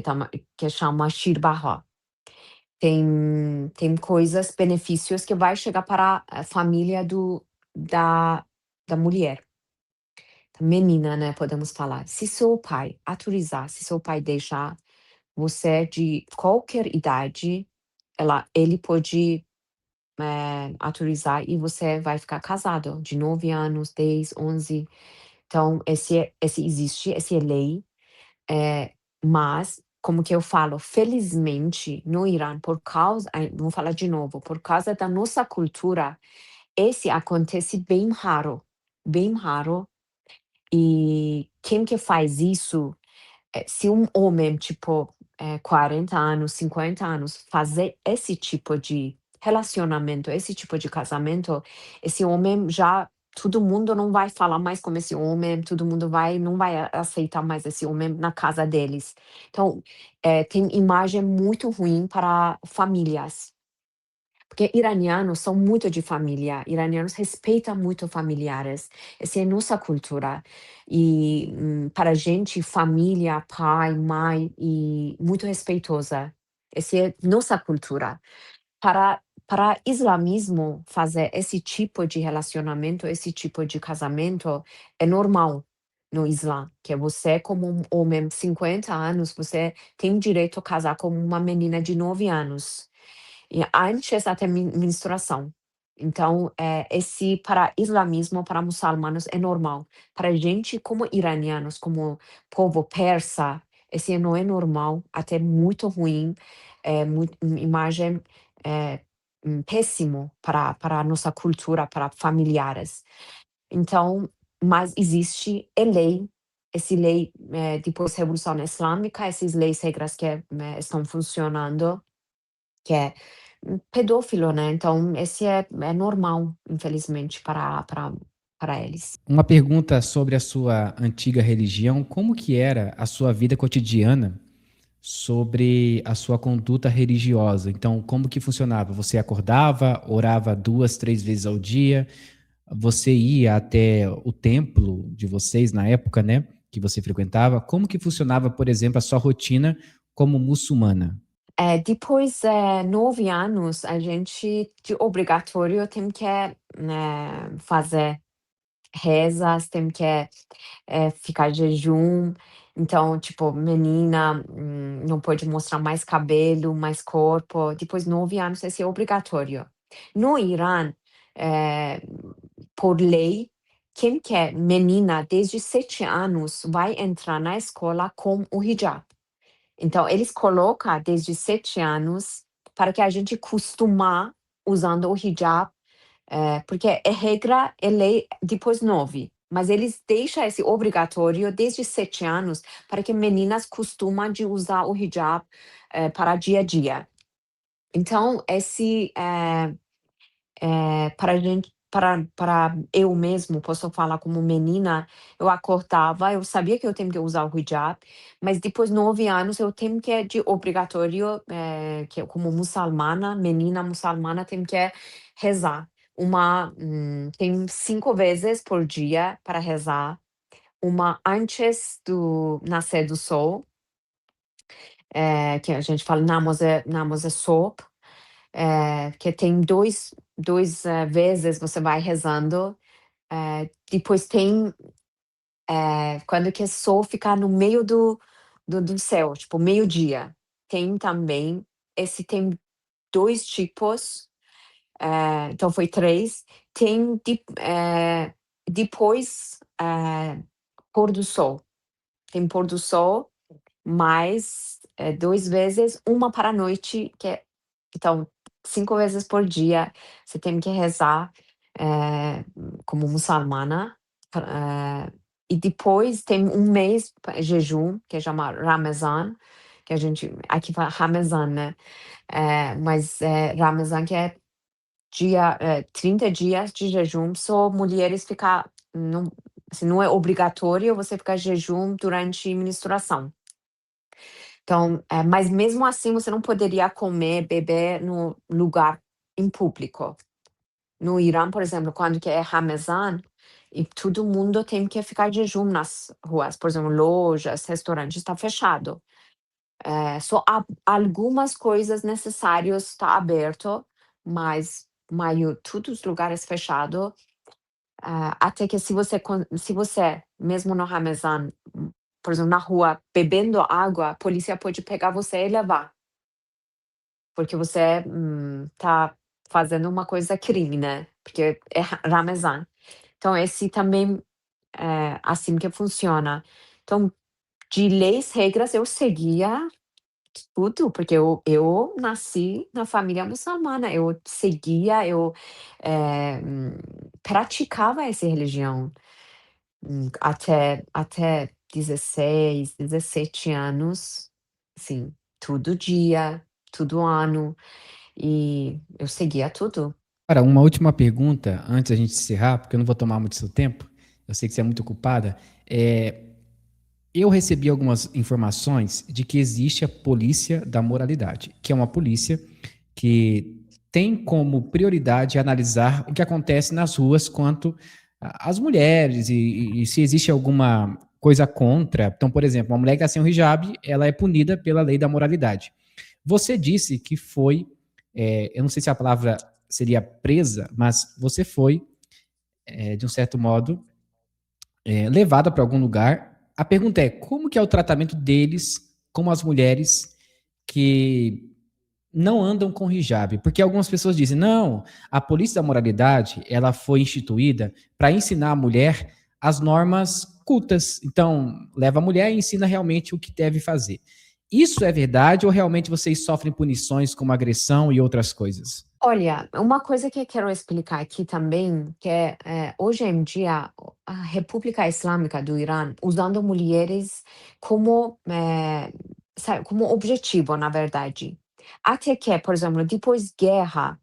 que chama shirbaha. Tem coisas, benefícios que vai chegar para a família da da mulher, da menina, né, podemos falar. Se seu pai autorizar, se seu pai deixar, você de qualquer idade, ele pode autorizar e você vai ficar casado de 9 anos, 10, 11. Então esse existe, essa é lei, mas, como que eu falo, felizmente no Irã, por causa vou falar de novo, por causa da nossa cultura, esse acontece bem raro, e quem que faz isso, se um homem, tipo, 40 anos, 50 anos, fazer esse tipo de relacionamento, esse tipo de casamento, esse homem já todo mundo não vai falar mais com esse homem, todo mundo não vai aceitar mais esse homem na casa deles. Então, tem imagem muito ruim para famílias. Porque iranianos são muito de família, iranianos respeitam muito familiares, essa é nossa cultura. E, para a gente, família, pai, mãe, e muito respeitosa. Essa é nossa cultura. Para islamismo, fazer esse tipo de relacionamento, esse tipo de casamento, é normal no Islã, que você, como um homem de 50 anos, você tem direito a casar com uma menina de 9 anos. E antes até menstruação. Então, esse para islamismo, para muçulmanos é normal. Para gente como iranianos, como povo persa, esse não é normal, até muito ruim, imagem, péssimo para a nossa cultura, para familiares. Então, mas existe lei, essa lei, depois da Revolução Islâmica, essas leis, regras que, estão funcionando, que é pedófilo, né, então esse é normal, infelizmente, para eles. Uma pergunta sobre a sua antiga religião, como que era a sua vida cotidiana sobre a sua conduta religiosa? Então, como que funcionava? Você acordava, orava 2, 3 vezes ao dia? Você ia até o templo de vocês na época, né, que você frequentava? Como que funcionava, por exemplo, a sua rotina como muçulmana? Depois, 9 anos, a gente de obrigatório tem que, né, fazer rezas, tem que, ficar jejum. Então, tipo, menina, não pode mostrar mais cabelo, mais corpo. Depois 9 anos, esse é obrigatório. No Irã, eh, por lei, quem quer menina desde 7 anos vai entrar na escola com o hijab. Então, eles colocam desde 7 anos para que a gente costumar usando o hijab, porque é regra, é lei depois 9, mas eles deixam esse obrigatório desde 7 anos para que meninas costumam de usar o hijab, para dia a dia. Então, esse, para eu mesmo, posso falar como menina, eu acordava, eu sabia que eu tenho que usar o hijab, mas depois 9 anos eu tenho que de obrigatório, que como muçulmana, menina muçulmana, tenho que rezar. Tem 5 vezes por dia para rezar, uma antes do nascer do sol, que a gente fala Namaz Sob, que tem dois vezes você vai rezando. Depois tem, quando que o sol fica no meio do céu, tipo meio-dia. Tem também, esse tem 2 tipos, então foi 3. Tem depois, pôr do sol. Tem pôr do sol, mais, 2 vezes, uma para a noite, então 5 vezes por dia você tem que rezar, como muçulmana, e depois tem um mês jejum, que é chamado Ramazan, que a gente aqui fala Ramazan, né, mas, Ramazan que é 30 dias de jejum, só mulheres ficar não, assim, não é obrigatório você ficar jejum durante menstruação. Então, mas mesmo assim você não poderia comer, beber no lugar em público. No Irã, por exemplo, quando que é Ramazan, e todo mundo tem que ficar de jejum nas ruas, por exemplo, lojas, restaurantes, está fechado. Só algumas coisas necessárias está aberto, mas todos os lugares fechado, até que se você, mesmo no Ramazan, por exemplo, na rua, bebendo água, a polícia pode pegar você e levar, porque você, tá fazendo uma coisa crime, né, porque é Ramazan. Então esse também é assim que funciona. Então, de leis, regras, eu seguia tudo, porque eu nasci na família muçulmana, eu seguia, praticava essa religião, até 16, 17 anos, assim, todo dia, todo ano, e eu seguia tudo. Cara, uma última pergunta antes da gente encerrar, porque eu não vou tomar muito seu tempo. Eu sei que você é muito ocupada. É, eu recebi algumas informações de que existe a polícia da moralidade, que é uma polícia que tem como prioridade analisar o que acontece nas ruas quanto às mulheres e se existe alguma coisa contra. Então, por exemplo, uma mulher que está sem o hijab, ela é punida pela lei da moralidade. Você disse que foi, eu não sei se a palavra seria presa, mas você foi, de um certo modo, levada para algum lugar. A pergunta é, como que é o tratamento deles com as mulheres que não andam com hijab? Porque algumas pessoas dizem, não, a polícia da moralidade, ela foi instituída para ensinar a mulher as normas cultas. Então, leva a mulher e ensina realmente o que deve fazer. Isso é verdade ou realmente vocês sofrem punições como agressão e outras coisas? Olha, uma coisa que eu quero explicar aqui também, que hoje em dia, a República Islâmica do Irã, usando mulheres como, sabe, como objetivo, na verdade. Até que, por exemplo, depois guerra,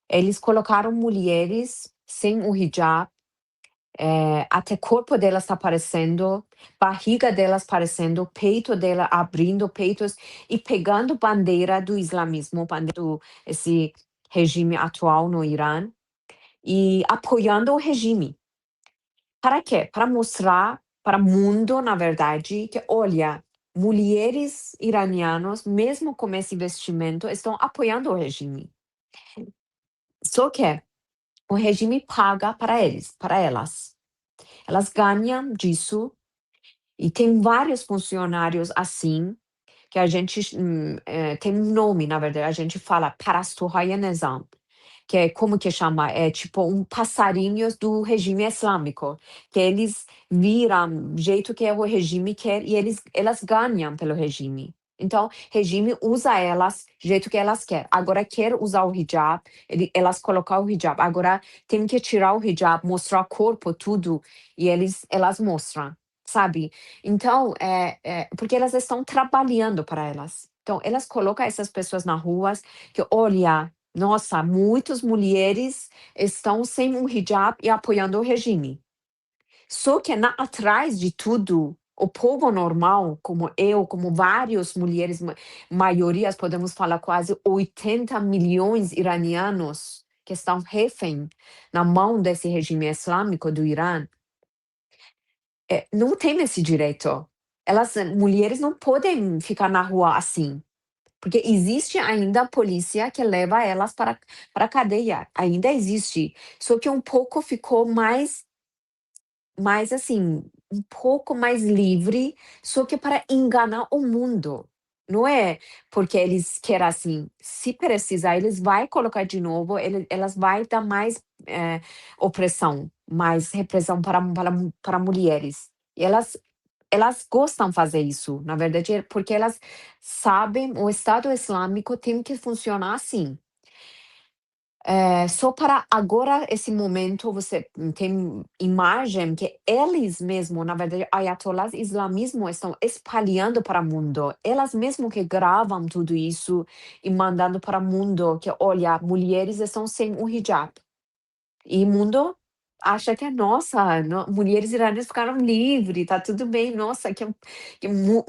eles colocaram mulheres sem o hijab, até corpo delas está aparecendo, barriga delas aparecendo, peito dela abrindo peitos e pegando bandeira do islamismo, bandeira do esse regime atual no Irã e apoiando o regime. Para quê? Para mostrar para o mundo, na verdade, que olha, mulheres iranianas, mesmo com esse vestimento, estão apoiando o regime. Só que o regime paga para eles, para elas. Elas ganham disso. E tem vários funcionários assim, que a gente, tem um nome, na verdade, a gente fala Parastohayanezam, que é como que chama? É tipo um passarinhos do regime islâmico, que eles viram jeito que é o regime quer e elas ganham pelo regime. Então, regime usa elas jeito que elas quer. Agora quer usar o hijab, elas colocar o hijab. Agora tem que tirar o hijab, mostrar o corpo, tudo, e elas mostram, sabe? Então, porque elas estão trabalhando para elas. Então, elas colocam essas pessoas na ruas que, olha, nossa, muitas mulheres estão sem um hijab e apoiando o regime. Só que atrás de tudo, o povo normal, como eu, como várias mulheres, maiorias, podemos falar quase 80 milhões iranianos que estão refém na mão desse regime islâmico do Irã, não tem esse direito. Elas, mulheres não podem ficar na rua assim, porque existe ainda a polícia que leva elas para a cadeia, ainda existe. Só que um pouco ficou mais assim, um pouco mais livre, só que para enganar o mundo. Não é porque eles querem assim, se precisar, eles vai colocar de novo, elas vai dar mais opressão, mais repressão para mulheres. E elas gostam de fazer isso, na verdade, porque elas sabem o Estado Islâmico tem que funcionar assim. Só para agora, esse momento, você tem imagem que eles mesmo, na verdade, ayatollahs islamismo estão espalhando para o mundo. Elas mesmo que gravam tudo isso e mandando para o mundo que, olha, mulheres estão sem o hijab. E o mundo acha que, nossa, mulheres iranianas ficaram livres, tá tudo bem, nossa, que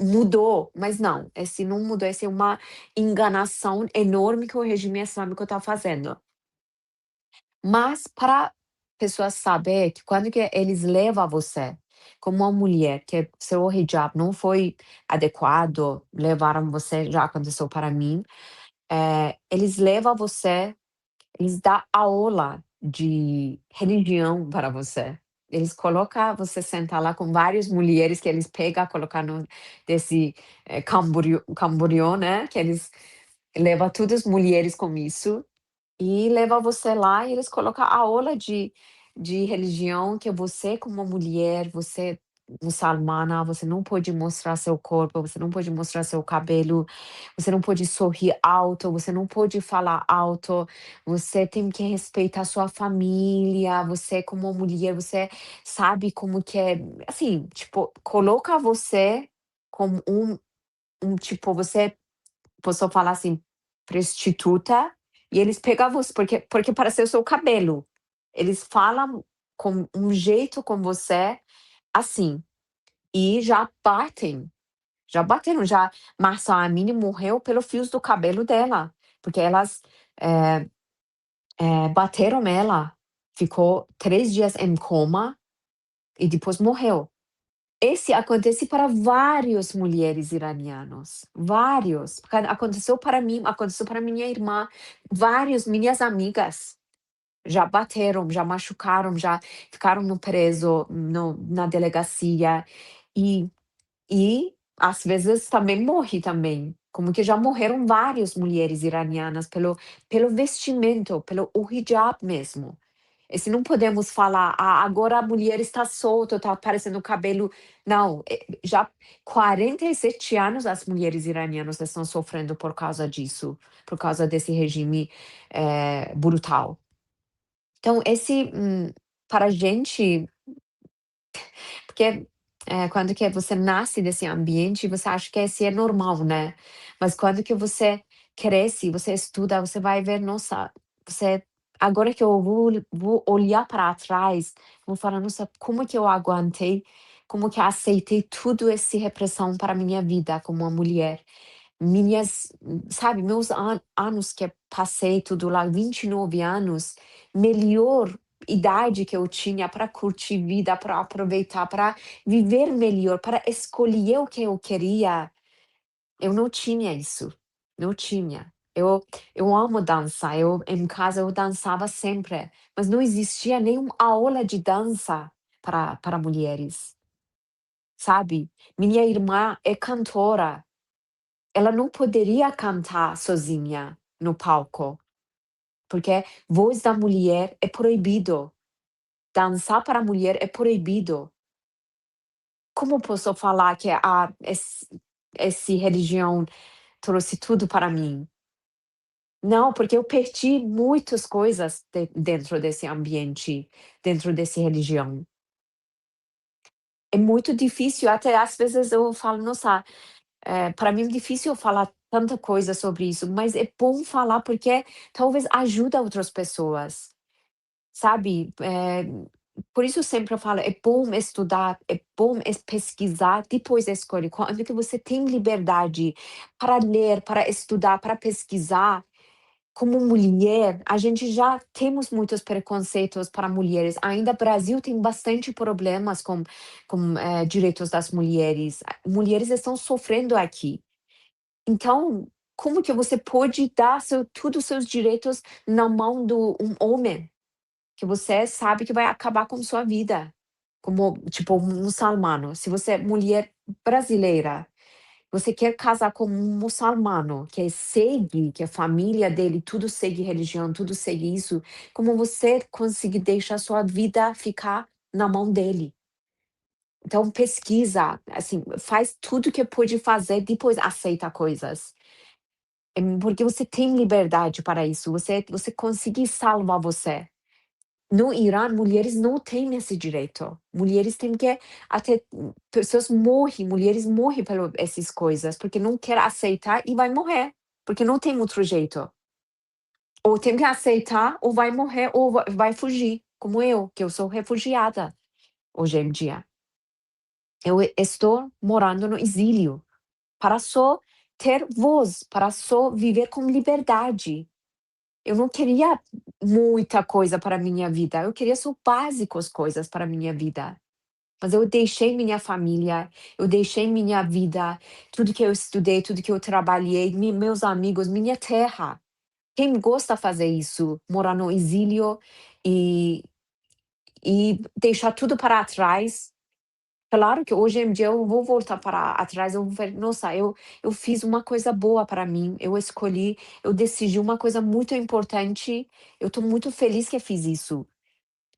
mudou. Mas não, esse não mudou, essa é uma enganação enorme que o regime islâmico está fazendo. Mas para pessoas saber que quando que eles levam você como uma mulher que seu hijab não foi adequado, levaram você, já aconteceu para mim, eles levam você, eles dão aula de religião para você. Eles colocam você sentar lá com várias mulheres que eles pegam, colocam no desse, camboriú, né, que eles levam todas as mulheres com isso. E leva você lá e eles colocam a aula de religião, que você como mulher, você muçulmana, você não pode mostrar seu corpo, você não pode mostrar seu cabelo, você não pode sorrir alto, você não pode falar alto, você tem que respeitar sua família, você como mulher, você sabe como que é, assim, tipo, coloca você como tipo, você posso falar assim, prostituta, e eles pegam você, porque parece o seu cabelo. Eles falam com um jeito com você, assim, e já bateram, já Mahsa Amini morreu pelo fios do cabelo dela, porque elas, eh bateram ela, ficou 3 dias em coma e depois morreu. Esse acontece para vários mulheres iranianos, vários. Aconteceu para mim, aconteceu para minha irmã, vários minhas amigas já bateram, já machucaram, já ficaram no preso, na delegacia e às vezes também morre também, como que já morreram várias mulheres iranianas pelo vestimento, pelo o hijab mesmo. E se não podemos falar: "Ah, agora a mulher está solta, está aparecendo o cabelo", não, já 47 anos as mulheres iranianas estão sofrendo por causa disso, por causa desse regime, brutal. Então para a gente porque, quando que você nasce desse ambiente, você acha que esse é normal, né. Mas quando que você cresce, você estuda, você vai ver: "Nossa", você agora que eu vou olhar para trás, vou falar: "Nossa, como que eu aguentei, como que eu aceitei tudo esse repressão para minha vida como uma mulher". Minhas sabe, meus anos que eu passei tudo lá, 29 anos, melhor idade que eu tinha para curtir vida, para aproveitar, para viver melhor, para escolher o que eu queria, eu não tinha isso, não tinha. Eu amo dançar, eu em casa eu dançava sempre, mas não existia nenhuma aula de dança para mulheres, sabe. Minha irmã é cantora. Ela não poderia cantar sozinha no palco, porque voz da mulher é proibido, dançar para mulher é proibido. Como posso falar que esse religião trouxe tudo para mim? Não, porque eu perdi muitas coisas dentro desse ambiente, dentro desse religião. É muito difícil, até às vezes eu falo: "Nossa". Para mim é difícil falar tanta coisa sobre isso, mas é bom falar porque talvez ajuda outras pessoas, sabe? Por isso sempre eu falo, é bom estudar, é bom pesquisar, depois escolhe. Quando que você tem liberdade para ler, para estudar, para pesquisar, como mulher, a gente já temos muitos preconceitos para mulheres. Ainda o Brasil tem bastante problemas com direitos das mulheres. Mulheres estão sofrendo aqui. Então, como que você pode dar todos os seus direitos na mão do um homem, que você sabe que vai acabar com sua vida, como, tipo, um muçulmano. Se você é mulher brasileira, você quer casar com um muçulmano, que segue, que a família dele tudo segue religião, tudo segue isso, como você conseguir deixar sua vida ficar na mão dele? Então pesquisa, assim, faz tudo que pode fazer, depois aceita coisas. Porque você tem liberdade para isso, você consegue salvar você. No Irã, mulheres não têm esse direito. Mulheres têm que até pessoas morrem, mulheres morrem por essas coisas, porque não quer aceitar e vai morrer, porque não tem outro jeito. Ou tem que aceitar, ou vai morrer, ou vai fugir, como eu, que eu sou refugiada hoje em dia. Eu estou morando no exílio para só ter voz, para só viver com liberdade. Eu não queria muita coisa para minha vida, eu queria só básicas coisas para minha vida. Mas eu deixei minha família, eu deixei minha vida, tudo que eu estudei, tudo que eu trabalhei, meus amigos, minha terra. Quem gosta de fazer isso? Morar no exílio e deixar tudo para trás Claro que hoje em dia eu vou voltar para atrás, eu vou ver, nossa, eu fiz uma coisa boa para mim, eu escolhi, eu decidi uma coisa muito importante, eu estou muito feliz que eu fiz isso.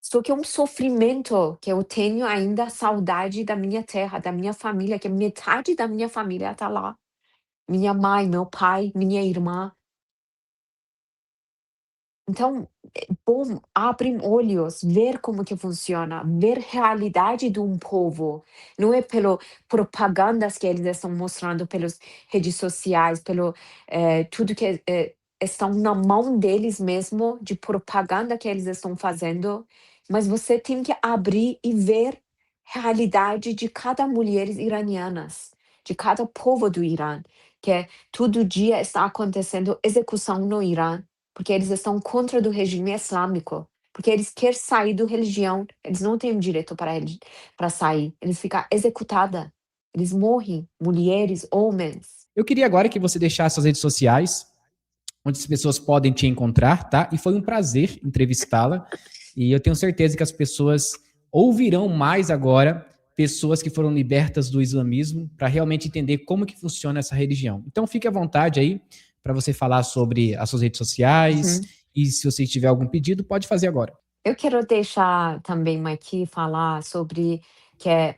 Só que é um sofrimento que eu tenho ainda saudade da minha terra, da minha família, que metade da minha família está lá. Minha mãe, meu pai, minha irmã. Então, bom, abre olhos, ver como que funciona, ver realidade de um povo. Não é pelo propagandas que eles estão mostrando pelas redes sociais, pelo tudo que estão na mão deles mesmo, de propaganda que eles estão fazendo. Mas você tem que abrir e ver realidade de cada mulher iranianas, de cada povo do Irã, que todo dia está acontecendo execução no Irã porque eles estão contra do regime islâmico, porque eles querem sair da religião, eles não têm direito para sair, eles ficam executados, eles morrem, mulheres, homens. Eu queria agora que você deixasse suas redes sociais, onde as pessoas podem te encontrar, tá? E foi um prazer entrevistá-la. E eu tenho certeza que as pessoas ouvirão mais agora pessoas que foram libertas do islamismo para realmente entender como que funciona essa religião. Então fique à vontade aí para você falar sobre as suas redes sociais Uhum. e se você tiver algum pedido, pode fazer agora. Eu quero deixar também aqui falar sobre que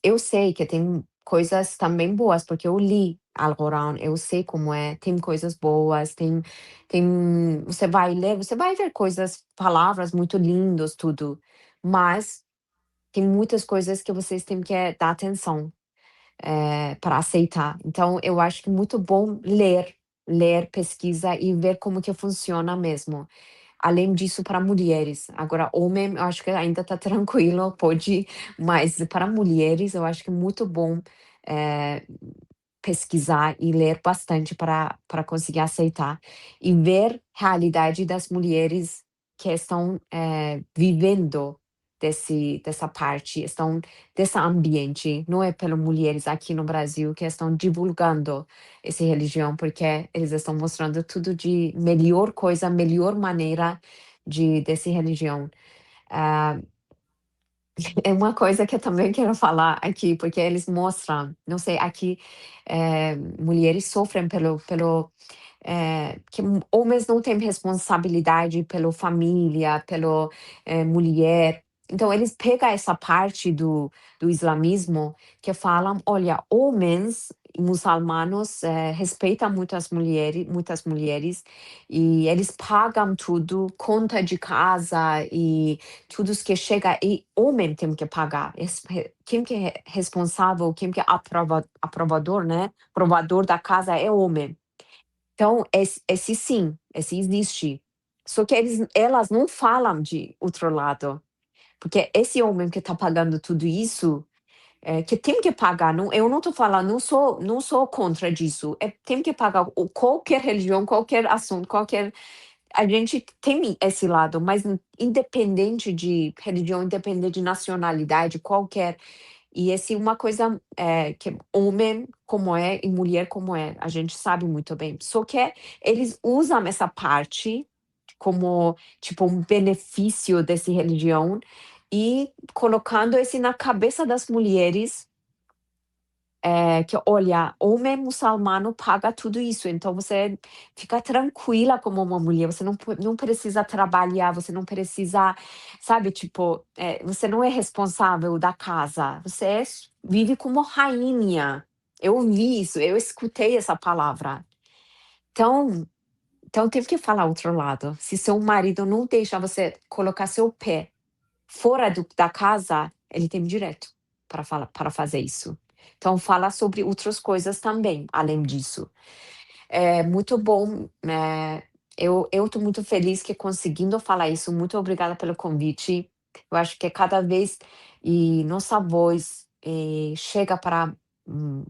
eu sei que tem coisas também boas, porque eu li Alcorão, eu sei como é, tem coisas boas, você vai ler, você vai ver coisas, palavras muito lindas, tudo, mas tem muitas coisas que vocês têm que dar atenção, para aceitar. Então eu acho que é muito bom ler, pesquisa e ver como que funciona mesmo. Além disso, para mulheres. Agora, homem, eu acho que ainda está tranquilo, pode, mas para mulheres, eu acho que é muito bom eh, pesquisar e ler bastante para conseguir aceitar e ver realidade das mulheres que estão vivendo dessa parte, estão desse ambiente. Não é pelas mulheres aqui no Brasil que estão divulgando essa religião, porque eles estão mostrando tudo de melhor coisa, melhor maneira dessa religião. Ah, é uma coisa que eu também quero falar aqui, porque eles mostram, não sei, aqui mulheres sofrem que homens não têm responsabilidade pela família, pela mulher. Então, eles pegam essa parte do islamismo que falam, olha, homens muçulmanos respeitam muitas mulheres, e eles pagam tudo, conta de casa e tudo que chega, e homem tem que pagar. Quem que é responsável, quem que é aprovador, né? Provador da casa é homem. Então, esse sim, esse existe. Só que elas não falam de outro lado, porque esse homem que está pagando tudo isso, que tem que pagar, não, eu não estou falando, não sou contra disso, tem que pagar qualquer religião, qualquer assunto, a gente tem esse lado, mas independente de religião, independente de nacionalidade, qualquer. E esse é uma coisa que homem como é e mulher como é, a gente sabe muito bem. Só que eles usam essa parte como tipo um benefício dessa religião e colocando isso na cabeça das mulheres que olha, homem muçulmano paga tudo isso, então você fica tranquila como uma mulher, você não precisa trabalhar, você não precisa, sabe, tipo, você não é responsável da casa, você vive como rainha. Eu ouvi isso, eu escutei essa palavra. Então, então tem que falar outro lado. Se seu marido não deixa você colocar seu pé fora da casa, ele tem direito para fazer isso. Então, fala sobre outras coisas também, além disso. É muito bom, eu estou muito feliz que conseguindo falar isso. Muito obrigada pelo convite. Eu acho que cada vez e nossa voz chega para hum,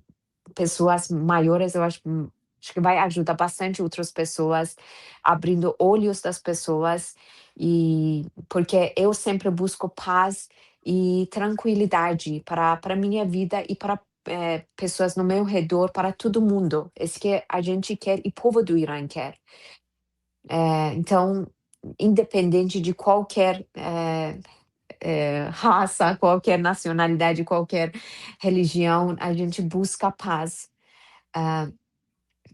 pessoas maiores, eu acho que vai ajudar bastante outras pessoas, abrindo olhos das pessoas, e porque eu sempre busco paz e tranquilidade para minha vida e para pessoas no meu redor, para todo mundo. Isso que a gente quer e o povo do Irã quer. Então, independente de qualquer raça, qualquer nacionalidade, qualquer religião, a gente busca paz. Ah,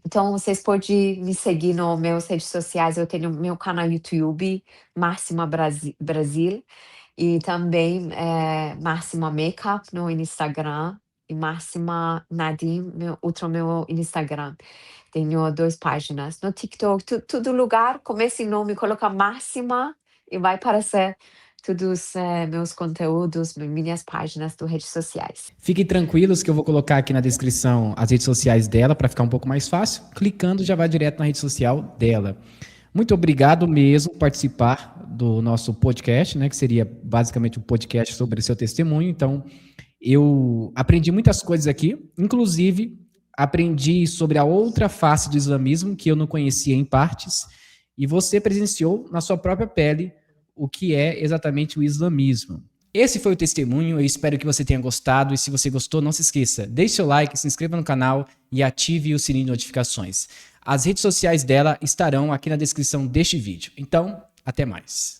então vocês podem me seguir nas minhas redes sociais, eu tenho meu canal YouTube, Máxima Brasil, e também Máxima Makeup no Instagram, e Máxima Nadim, meu Instagram. Tenho 2 páginas. No TikTok, todo lugar, comece em nome, coloca Máxima e vai aparecer todos meus conteúdos, minhas páginas das redes sociais. Fiquem tranquilos que eu vou colocar aqui na descrição as redes sociais dela para ficar um pouco mais fácil. Clicando já vai direto na rede social dela. Muito obrigado mesmo por participar do nosso podcast, né, que seria basicamente um podcast sobre seu testemunho. Então, eu aprendi muitas coisas aqui, inclusive aprendi sobre a outra face do islamismo que eu não conhecia em partes, e você presenciou na sua própria pele o que é exatamente o islamismo. Esse foi o testemunho, eu espero que você tenha gostado, e se você gostou, não se esqueça, deixe seu like, se inscreva no canal e ative o sininho de notificações. As redes sociais dela estarão aqui na descrição deste vídeo. Então, até mais.